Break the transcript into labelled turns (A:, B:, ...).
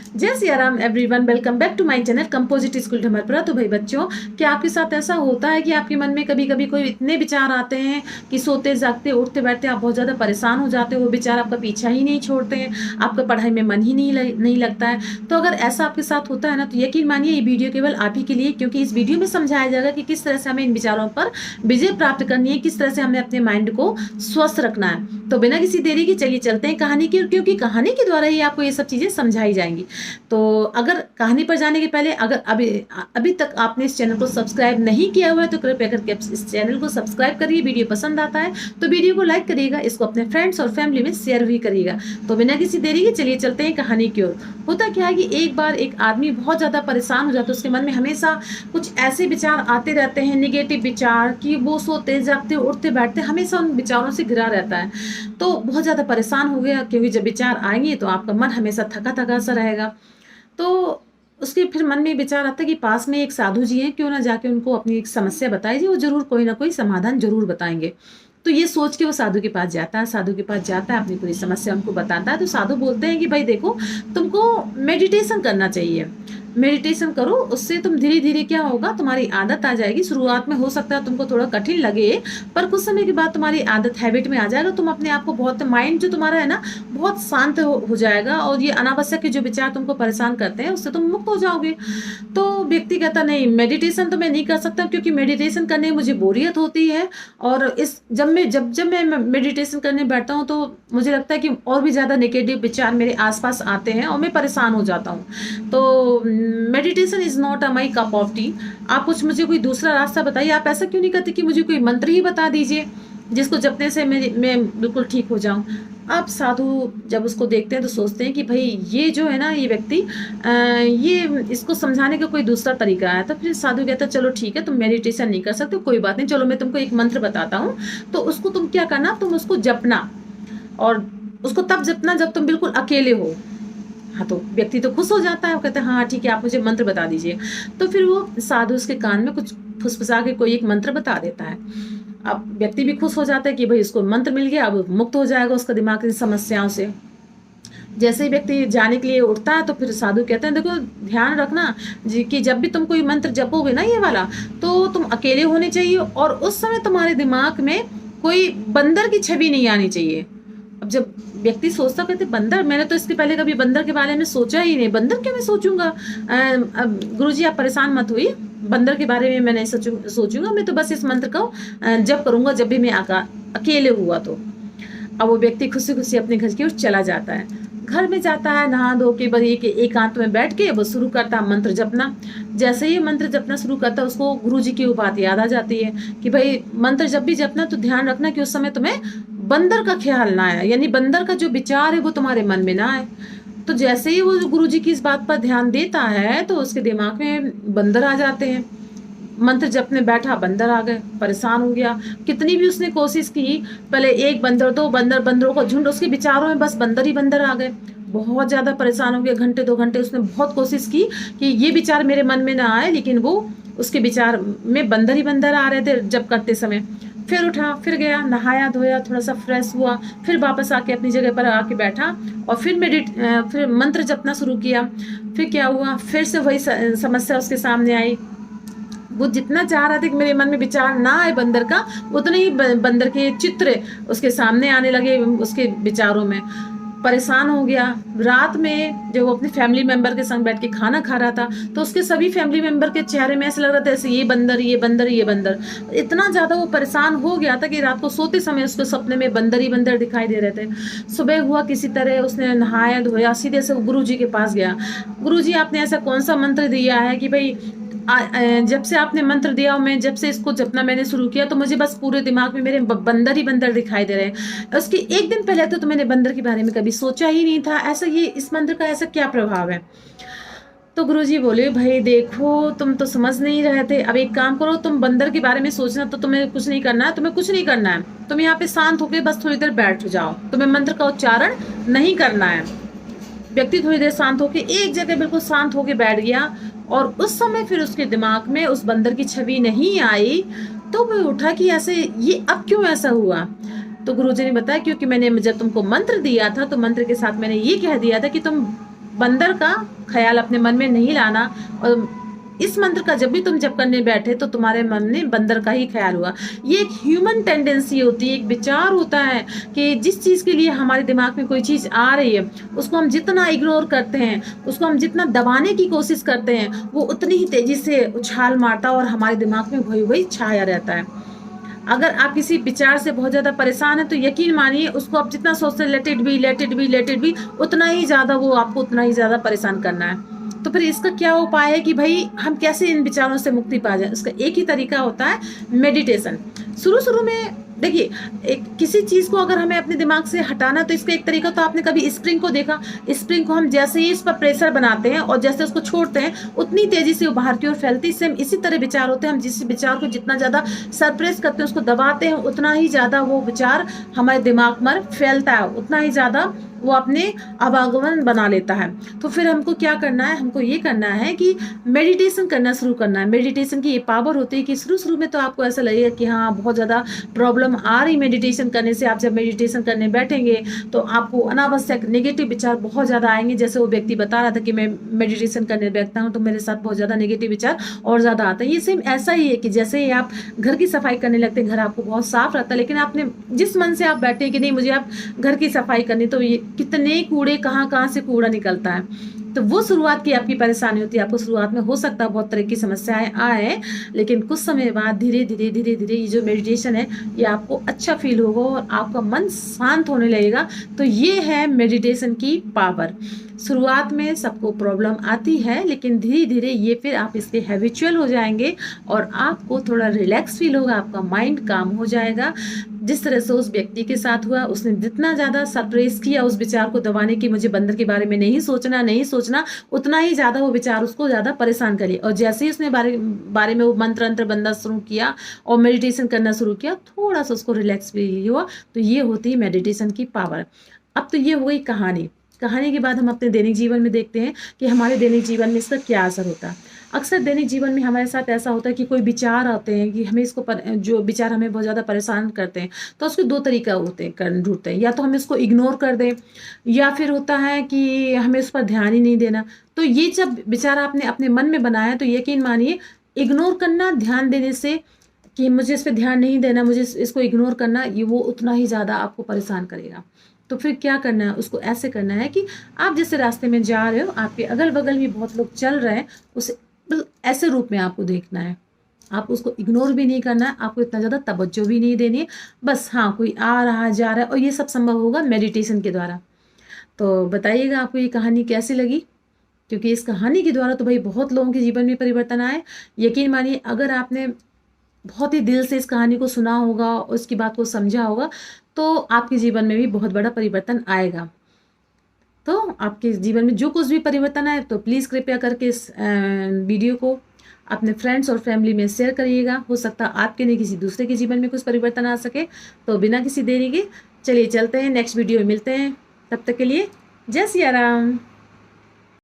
A: जय Siya Ram everyone, welcome back to my channel composite school Dhamarpura. तो भाई बच्चों, क्या आपके साथ ऐसा होता है कि आपके मन में कभी कभी कोई इतने विचार आते हैं कि सोते जागते उठते बैठते आप बहुत ज़्यादा परेशान हो जाते हो, वो विचार आपका पीछा ही नहीं छोड़ते हैं, आपका पढ़ाई में मन ही नहीं लगता है। तो अगर ऐसा आपके साथ होता है ना, तो यकीन मानिए ये वीडियो केवल आप ही के लिए, क्योंकि इस वीडियो में समझाया जाएगा कि किस तरह से हमें इन विचारों पर विजय प्राप्त करनी है, किस तरह से हमें अपने माइंड को स्वस्थ रखना है। तो बिना किसी देरी के चलिए चलते हैं कहानी की, क्योंकि कहानी के द्वारा ही आपको ये सब चीज़ें समझाई जाएंगी। तो अगर कहानी पर जाने के पहले अगर अभी तक आपने इस चैनल को सब्सक्राइब नहीं किया हुआ है तो कृपया करके इस चैनल को सब्सक्राइब करिए। वीडियो पसंद आता है तो वीडियो को लाइक करिएगा, इसको अपने फ्रेंड्स और फैमिली में शेयर भी करिएगा। तो बिना किसी देरी के चलिए चलते हैं कहानी की ओर। होता क्या है कि एक बार एक आदमी बहुत ज़्यादा परेशान हो जाता है, उसके मन में हमेशा कुछ ऐसे विचार आते रहते हैं, निगेटिव विचार, कि वो सोते जागते उठते बैठते हमेशा उन विचारों से घिरा रहता है। तो बहुत ज़्यादा परेशान हो गया, क्योंकि जब विचार आएंगे तो आपका मन हमेशा थका थका सा रहेगा। तो उसके फिर मन में विचार आता है कि पास में एक साधु जी हैं, क्यों ना जाके उनको अपनी एक समस्या बताई जाए, वो जरूर कोई ना कोई समाधान जरूर बताएंगे। तो ये सोच के वो साधु के पास जाता है। साधु के पास जाता है, अपनी पूरी समस्या उनको बताता है। तो साधु बोलते हैं कि भाई देखो, तुमको मेडिटेशन करना चाहिए, मेडिटेशन करो, उससे तुम धीरे धीरे क्या होगा, तुम्हारी आदत आ जाएगी। शुरुआत में हो सकता है तुमको थोड़ा कठिन लगे, पर कुछ समय के बाद तुम्हारी आदत हैबिट में आ जाएगा। तुम अपने आप को बहुत, माइंड जो तुम्हारा है ना, बहुत शांत हो जाएगा, और ये अनावश्यक के जो विचार तुमको परेशान करते हैं उससे तुम मुक्त हो जाओगे। तो व्यक्ति कहता नहीं, मेडिटेशन तो मैं नहीं कर सकता, क्योंकि मेडिटेशन करने में मुझे बोरियत होती है, और इस जब मैं मेडिटेशन करने बैठता हूँ तो मुझे लगता है कि और भी ज़्यादा नेगेटिव विचार मेरे आसपास आते हैं और मैं परेशान हो जाता हूँ। तो meditation is not a my cup of T. आप कुछ मुझे कोई दूसरा रास्ता बताइए। आप ऐसा क्यों नहीं करते कि मुझे कोई मंत्र ही बता दीजिए जिसको जपने से मैं बिल्कुल ठीक हो जाऊं। अब साधु जब उसको देखते हैं तो सोचते हैं कि भाई ये जो है ना, ये व्यक्ति ये इसको समझाने का कोई दूसरा तरीका है। तो फिर साधु कहता है चलो ठीक है, तुम मेडिटेशन नहीं कर सकते, कोई बात नहीं, चलो मैं तुमको एक मंत्र बताता हूँ। तो उसको तुम क्या करना, तुम उसको जपना, और उसको तब जपना जब तुम बिल्कुल अकेले हो। हाँ, तो व्यक्ति तो खुश हो जाता है, वो कहता है हाँ ठीक है, आप मुझे मंत्र बता दीजिए। तो फिर वो साधु उसके कान में कुछ फुसफुसा के कोई एक मंत्र बता देता है। अब व्यक्ति भी खुश हो जाता है कि भाई उसको मंत्र मिल गया, अब मुक्त हो जाएगा उसका दिमाग की समस्याओं से। जैसे ही व्यक्ति जाने के लिए उठता है तो फिर साधु कहते हैं देखो, ध्यान रखना जी कि जब भी तुम कोई मंत्र जपोगे ना ये वाला, तो तुम अकेले होने चाहिए, और उस समय तुम्हारे दिमाग में कोई बंदर की छवि नहीं आनी चाहिए। अब जब व्यक्ति सोचता, कहते बंदर, मैंने तो इसके पहले कभी बंदर के बारे में सोचा ही नहीं, बंदर क्यों मैं सोचूंगा। गुरुजी आप परेशान मत होइए, बंदर के बारे में मैं नहीं सोचूंगा, मैं तो बस इस मंत्र को जप करूंगा जब भी मैं अकेले हुआ तो। अब वो व्यक्ति खुशी खुशी अपने घर की ओर चला जाता है। घर में जाता है, नहा धो के बड़ी के एकांत में बैठ के वो शुरू करता है मंत्र जपना। जैसे ही मंत्र जपना शुरू करता है, उसको गुरुजी की वो बात याद आ जाती है कि भाई मंत्र जब भी जपना तो ध्यान रखना कि उस समय तुम्हें बंदर का ख्याल ना आए, यानी बंदर का जो विचार है वो तुम्हारे मन में ना आए। तो जैसे ही वो गुरुजी की इस बात पर ध्यान देता है तो उसके दिमाग में बंदर आ जाते हैं। मंत्र जपने बैठा, बंदर आ गए, परेशान हो गया। कितनी भी उसने कोशिश की, पहले एक बंदर, दो बंदर, बंदरों का झुंड, उसके विचारों में बस बंदर ही बंदर आ गए। बहुत ज़्यादा परेशान हो गया, घंटे 2 घंटे उसने बहुत कोशिश की कि ये विचार मेरे मन में ना आए, लेकिन वो उसके विचार में बंदर ही बंदर आ रहे थे जब करते समय। फिर उठा, फिर गया, नहाया धोया, थोड़ा सा फ्रेश हुआ, फिर वापस आके अपनी जगह पर आके बैठा, और फिर मंत्र जपना शुरू किया। फिर क्या हुआ, फिर से वही समस्या उसके सामने आई। वो जितना चाह रहा था कि मेरे मन में विचार ना आए बंदर का, उतने ही बंदर के चित्र उसके सामने आने लगे उसके विचारों में। परेशान हो गया। रात में जब वो अपने फैमिली मेंबर के संग बैठ के खाना खा रहा था तो उसके सभी फैमिली मेंबर के चेहरे में ऐसा लग रहा था ऐसे ये बंदर, ये बंदर, ये बंदर। इतना ज़्यादा वो परेशान हो गया था कि रात को सोते समय उसको सपने में बंदर ही बंदर दिखाई दे रहे थे। सुबह हुआ, किसी तरह उसने नहाया धोया, सीधे से गुरु जी के पास गया। गुरु जी आपने ऐसा कौन सा मंत्र दिया है कि भाई जब से आपने मंत्र दिया और मैं जब से इसको जपना मैंने शुरू किया तो मुझे बस पूरे दिमाग में मेरे बंदर ही बंदर दिखाई दे रहे हैं। उसके एक दिन पहले तो मैंने बंदर के बारे में कभी सोचा ही नहीं था। ऐसा ये इस मंत्र का ऐसा क्या प्रभाव है। तो गुरुजी बोले भाई देखो, तुम तो समझ नहीं रहे थे, अब एक काम करो, तुम बंदर के बारे में सोचना तो तुम्हें कुछ नहीं करना है, तुम्हें कुछ नहीं करना है, तुम यहाँ पे शांत होकर बस थोड़ी देर बैठ जाओ, तुम्हें मंत्र का उच्चारण नहीं करना है। व्यक्ति थोड़ी देर शांत होकर एक जगह बिल्कुल शांत होकर बैठ गया, और उस समय फिर उसके दिमाग में उस बंदर की छवि नहीं आई। तो वो उठा कि ऐसे ये अब क्यों ऐसा हुआ। तो गुरुजी ने बताया क्योंकि मैंने जब तुमको मंत्र दिया था तो मंत्र के साथ मैंने ये कह दिया था कि तुम बंदर का ख्याल अपने मन में नहीं लाना। और इस मंत्र का जब भी तुम जप करने बैठे तो तुम्हारे मन में बंदर का ही ख्याल हुआ। ये एक ह्यूमन टेंडेंसी होती है, एक विचार होता है कि जिस चीज़ के लिए हमारे दिमाग में कोई चीज़ आ रही है उसको हम जितना इग्नोर करते हैं, उसको हम जितना दबाने की कोशिश करते हैं, वो उतनी ही तेजी से उछाल मारता है और हमारे दिमाग में वही वही छाया रहता है। अगर आप किसी विचार से बहुत ज़्यादा परेशान है तो यकीन मानिए उसको आप जितना सोचते हैं let it be let it be let it be, उतना ही ज़्यादा वो आपको उतना ही ज़्यादा परेशान करना है। तो फिर इसका क्या उपाय है कि भाई हम कैसे इन विचारों से मुक्ति पा जाए? उसका एक ही तरीका होता है, मेडिटेशन। शुरू शुरू में देखिए, एक किसी चीज़ को अगर हमें अपने दिमाग से हटाना तो इसका एक तरीका, तो आपने कभी स्प्रिंग को देखा? स्प्रिंग को हम जैसे ही इस पर प्रेशर बनाते हैं और जैसे उसको छोड़ते हैं उतनी तेजी से वो बाहर की ओर फैलती है। सेम इसी तरह विचार होते हैं, हम जिस विचार को जितना ज़्यादा सरप्रेस करते हैं, उसको दबाते हैं, उतना ही ज़्यादा वो विचार हमारे दिमाग में फैलता है, उतना ही ज़्यादा वो अपने आवागमन बना लेता है। तो फिर हमको क्या करना है? हमको ये करना है कि मेडिटेशन करना शुरू करना है। मेडिटेशन की ये पावर होती है कि शुरू में तो आपको ऐसा लगेगा कि हाँ बहुत ज़्यादा प्रॉब्लम आ रही मेडिटेशन करने से। आप जब मेडिटेशन करने बैठेंगे तो आपको अनावश्यक नेगेटिव विचार बहुत ज़्यादा आएंगे। जैसे वो व्यक्ति बता रहा था कि मैं मेडिटेशन करने बैठता हूँ तो मेरे साथ बहुत ज़्यादा नेगेटिव विचार और ज़्यादा आता है। ये सेम ऐसा ही है कि जैसे ही आप घर की सफाई करने लगते हैं, घर आपको बहुत साफ रहता है, लेकिन आपने जिस मन से आप बैठे कि नहीं मुझे आप घर की सफाई करनी, तो ये कितने कूड़े कहाँ कहाँ से कूड़ा निकलता है। तो वो शुरुआत की आपकी परेशानी होती है। आपको शुरुआत में हो सकता है बहुत तरह की समस्याएं आए, लेकिन कुछ समय बाद धीरे धीरे धीरे धीरे ये जो मेडिटेशन है ये आपको अच्छा फील होगा और आपका मन शांत होने लगेगा। तो ये है मेडिटेशन की पावर। शुरुआत में सबको प्रॉब्लम आती है, लेकिन धीरे धीरे ये फिर आप इसके हैबिचुअल हो जाएंगे और आपको थोड़ा रिलैक्स फील होगा, आपका माइंड काम हो जाएगा। जिस तरह से उस व्यक्ति के साथ हुआ, उसने जितना ज़्यादा सप्रेस किया उस विचार को दबाने की, मुझे बंदर के बारे में नहीं सोचना, उतना ही ज़्यादा वो विचार उसको ज़्यादा परेशान करे। और जैसे ही उसने बारे में वो मंत्र बनना शुरू किया और मेडिटेशन करना शुरू किया, थोड़ा सा उसको रिलैक्स फील हुआ। तो ये होती है मेडिटेशन की पावर। अब तो ये हो गई कहानी के बाद हम अपने दैनिक जीवन में देखते हैं कि हमारे दैनिक जीवन में इसका क्या असर होता है। अक्सर दैनिक जीवन में हमारे साथ ऐसा होता है कि कोई विचार आते हैं कि हमें इसको जो विचार हमें बहुत ज़्यादा परेशान करते हैं, तो उसके दो तरीका होते हैं ढूंढते हैं, या तो हम इसको इग्नोर कर दें या फिर होता है कि हमें उस पर ध्यान ही नहीं देना। तो ये जब विचार आपने अपने मन में बनाया तो यकीन मानिए इग्नोर करना ध्यान देने से, कि मुझे इस पर ध्यान नहीं देना, मुझे इसको इग्नोर करना, ये वो उतना ही ज़्यादा आपको परेशान करेगा। तो फिर क्या करना है? उसको ऐसे करना है कि आप जिस रास्ते में जा रहे हो, आपके अगल बगल में बहुत लोग चल रहे हैं, उसे ऐसे रूप में आपको देखना है। आप उसको इग्नोर भी नहीं करना है, आपको इतना ज़्यादा तवज्जो भी नहीं देनी है। बस हाँ, कोई आ रहा जा रहा है, और ये सब संभव होगा मेडिटेशन के द्वारा। तो बताइएगा आपको ये कहानी कैसी लगी, क्योंकि इस कहानी के द्वारा तो भाई बहुत लोगों के जीवन में परिवर्तन आए। यकीन मानिए अगर आपने बहुत ही दिल से इस कहानी को सुना होगा और उसकी बात को समझा होगा तो आपके जीवन में भी बहुत बड़ा परिवर्तन आएगा। तो आपके जीवन में जो कुछ भी परिवर्तन आए तो प्लीज़ कृपया करके इस वीडियो को अपने फ्रेंड्स और फैमिली में शेयर करिएगा। हो सकता है आपके नहीं किसी दूसरे के जीवन में कुछ परिवर्तन आ सके। तो बिना किसी देरी के चलिए चलते हैं, नेक्स्ट वीडियो में मिलते हैं। तब तक के लिए जय सिया राम।